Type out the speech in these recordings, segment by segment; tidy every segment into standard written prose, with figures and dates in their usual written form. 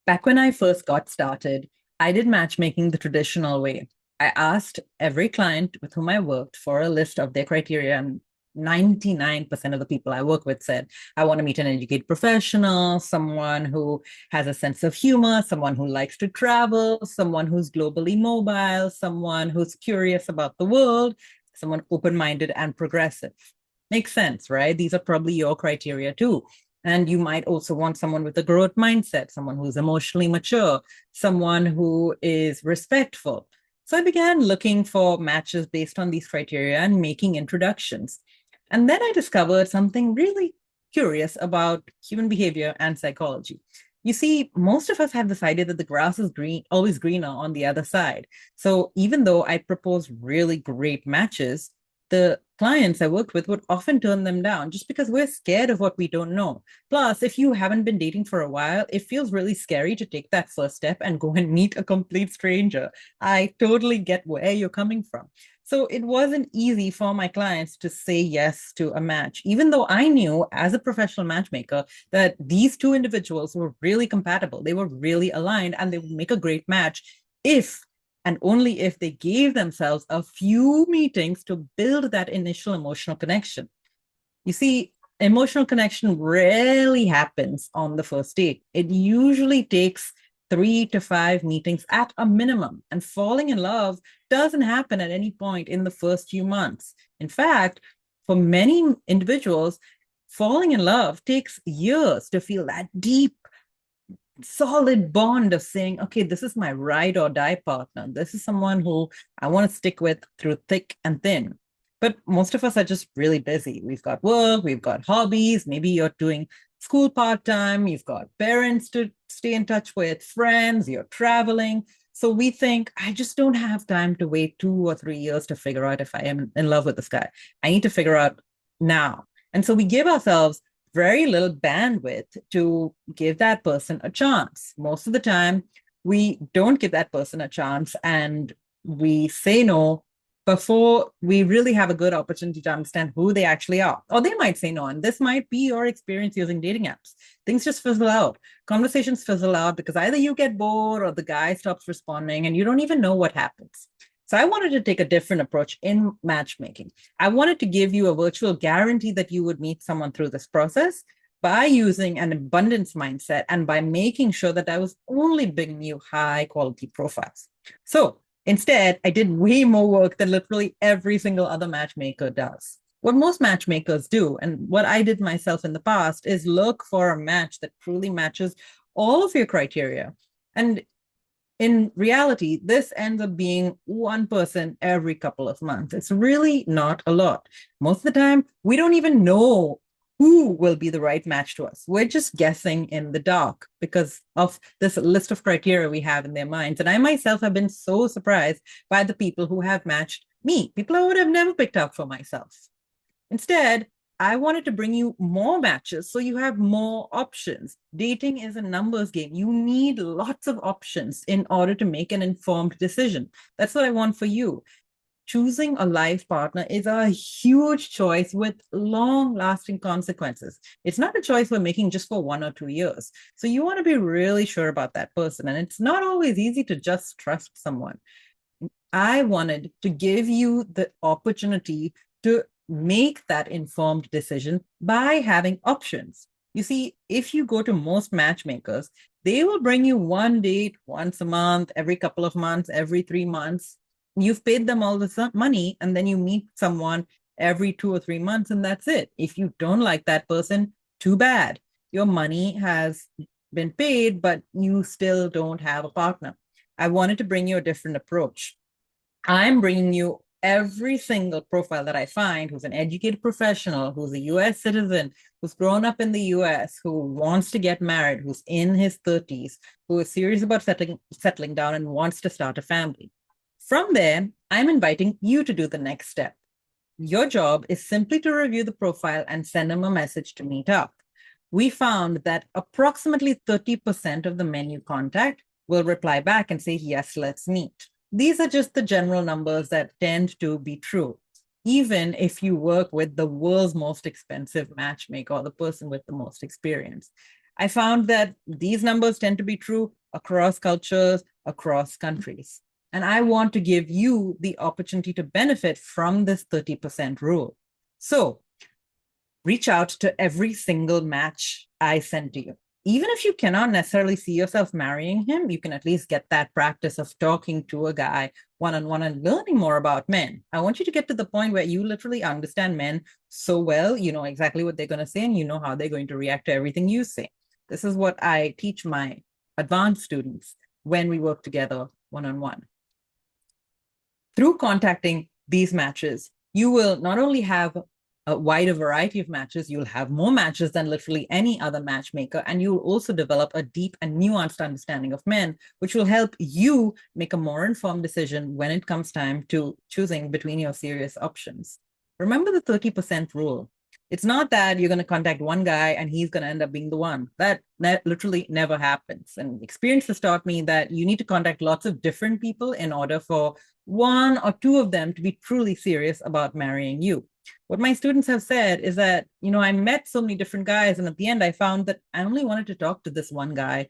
Back when I first got started, I did matchmaking the traditional way. I asked every client with whom I worked for a list of their criteria, and 99% of the people I work with said, I want to meet an educated professional, someone who has a sense of humor, someone who likes to travel, someone who's globally mobile, someone who's curious about the world, someone open minded and progressive. Makes sense, right? These are probably your criteria too. And you might also want someone with a growth mindset, someone who's emotionally mature, someone who is respectful. So I began looking for matches based on these criteria and making introductions. And then I discovered something really curious about human behavior and psychology. You see, most of us have this idea that the grass is green, always greener on the other side. So even though I propose really great matches, the clients I worked with would often turn them down just because we're scared of what we don't know. Plus, if you haven't been dating for a while, it feels really scary to take that first step and go and meet a complete stranger. I totally get where you're coming from. So it wasn't easy for my clients to say yes to a match, even though I knew as a professional matchmaker that these two individuals were really compatible. They were really aligned and they would make a great match if and only if they gave themselves a few meetings to build that initial emotional connection. You see, emotional connection rarely happens on the first date. It usually takes 3 to 5 meetings at a minimum. And falling in love doesn't happen at any point in the first few months. In fact, for many individuals, falling in love takes years to feel that deep, solid bond of saying, okay, this is my ride or die partner. This is someone who I want to stick with through thick and thin. But most of us are just really busy. We've got work, we've got hobbies. Maybe you're doing school part time, you've got parents to stay in touch with, friends, you're traveling. So we think, I just don't have time to wait 2 or 3 years to figure out if I am in love with this guy. I need to figure out now. And so we give ourselves very little bandwidth to give that person a chance. Most of the time, we don't give that person a chance and we say no before we really have a good opportunity to understand who they actually are. Or they might say no, and this might be your experience using dating apps. Things just fizzle out. Conversations fizzle out because either you get bored or the guy stops responding and you don't even know what happens. So I wanted to take a different approach in matchmaking. I wanted to give you a virtual guarantee that you would meet someone through this process by using an abundance mindset and by making sure that I was only bringing you high quality profiles. So instead, I did way more work than literally every single other matchmaker does. What most matchmakers do, and what I did myself in the past, is look for a match that truly matches all of your criteria. And in reality, this ends up being one person every couple of months. It's really not a lot. Most of the time, we don't even know who will be the right match to us. We're just guessing in the dark because of this list of criteria we have in their minds. And I myself have been so surprised by the people who have matched me, people I would have never picked up for myself. Instead, I wanted to bring you more matches so you have more options. Dating is a numbers game. You need lots of options in order to make an informed decision. That's what I want for you. Choosing a life partner is a huge choice with long-lasting consequences. It's not a choice we're making just for 1 or 2 years. So you want to be really sure about that person. And it's not always easy to just trust someone. I wanted to give you the opportunity to make that informed decision by having options. You see, if you go to most matchmakers, they will bring you one date once a month, every couple of months, every 3 months. You've paid them all the money, and then you meet someone every 2 or 3 months, and that's it. If you don't like that person, too bad. Your money has been paid, but you still don't have a partner. I wanted to bring you a different approach. I'm bringing you every single profile that I find who's an educated professional, who's a US citizen, who's grown up in the US, who wants to get married, who's in his 30s, who is serious about settling down and wants to start a family. From there, I'm inviting you to do the next step. Your job is simply to review the profile and send them a message to meet up. We found that approximately 30% of the men you contact will reply back and say, yes, let's meet. These are just the general numbers that tend to be true, even if you work with the world's most expensive matchmaker or the person with the most experience. I found that these numbers tend to be true across cultures, across countries. And I want to give you the opportunity to benefit from this 30% rule. So reach out to every single match I send to you. Even if you cannot necessarily see yourself marrying him, you can at least get that practice of talking to a guy one-on-one and learning more about men. I want you to get to the point where you literally understand men so well, you know exactly what they're going to say and you know how they're going to react to everything you say. This is what I teach my advanced students when we work together one-on-one. Through contacting these matches, you will not only have a wider variety of matches, you'll have more matches than literally any other matchmaker, and you'll also develop a deep and nuanced understanding of men, which will help you make a more informed decision when it comes time to choosing between your serious options. Remember the 30% rule. It's not that you're going to contact one guy and he's going to end up being the one. That literally never happens. And experience has taught me that you need to contact lots of different people in order for one or two of them to be truly serious about marrying you. What my students have said is that, you know, I met so many different guys, and at the end, I found that I only wanted to talk to this one guy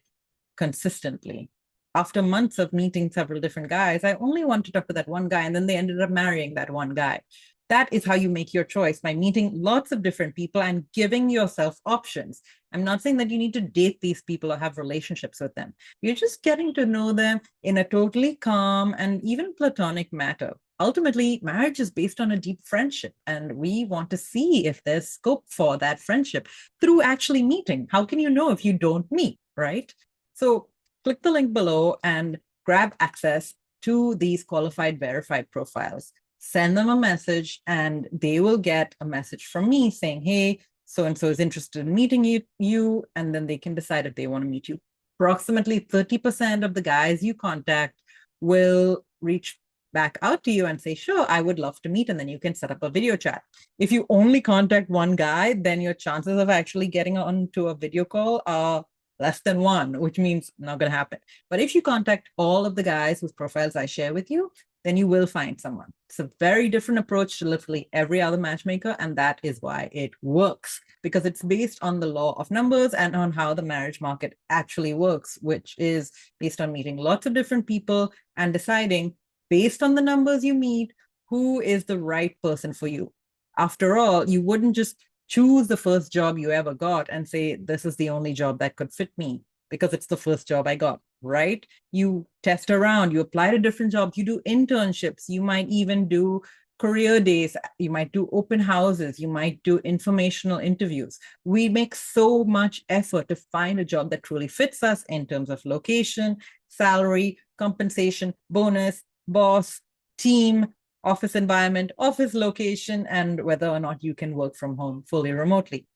consistently. After months of meeting several different guys, I only wanted to talk to that one guy, and then they ended up marrying that one guy. That is how you make your choice, by meeting lots of different people and giving yourself options. I'm not saying that you need to date these people or have relationships with them. You're just getting to know them in a totally calm and even platonic manner. Ultimately, marriage is based on a deep friendship, and we want to see if there's scope for that friendship through actually meeting. How can you know if you don't meet, right? So click the link below and grab access to these qualified verified profiles. Send them a message and they will get a message from me saying, hey, so-and-so is interested in meeting you, and then they can decide if they want to meet you. Approximately 30% of the guys you contact will reach back out to you and say, sure, I would love to meet, and then you can set up a video chat. If you only contact one guy, then your chances of actually getting onto a video call are less than one, which means not going to happen. But if you contact all of the guys whose profiles I share with you, then you will find someone. It's a very different approach to literally every other matchmaker, and that is why it works, because it's based on the law of numbers and on how the marriage market actually works, which is based on meeting lots of different people and deciding, based on the numbers you meet, who is the right person for you. After all, you wouldn't just choose the first job you ever got and say, this is the only job that could fit me because it's the first job I got, right? You test around, you apply to different jobs, you do internships, you might even do career days, you might do open houses, you might do informational interviews. We make so much effort to find a job that truly fits us in terms of location, salary, compensation, bonus, boss, team, office environment, office location, and whether or not you can work from home fully remotely.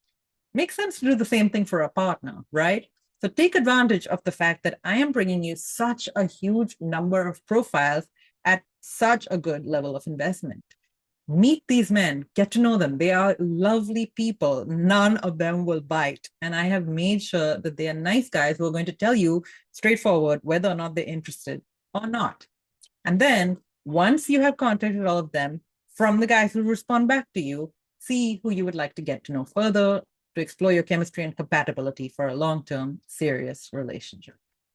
Makes sense to do the same thing for a partner, right? So take advantage of the fact that I am bringing you such a huge number of profiles at such a good level of investment. Meet these men, get to know them. They are lovely people. None of them will bite. And I have made sure that they are nice guys who are going to tell you straightforward whether or not they're interested or not. And then once you have contacted all of them, from the guys who respond back to you, see who you would like to get to know further, to explore your chemistry and compatibility for a long-term serious relationship.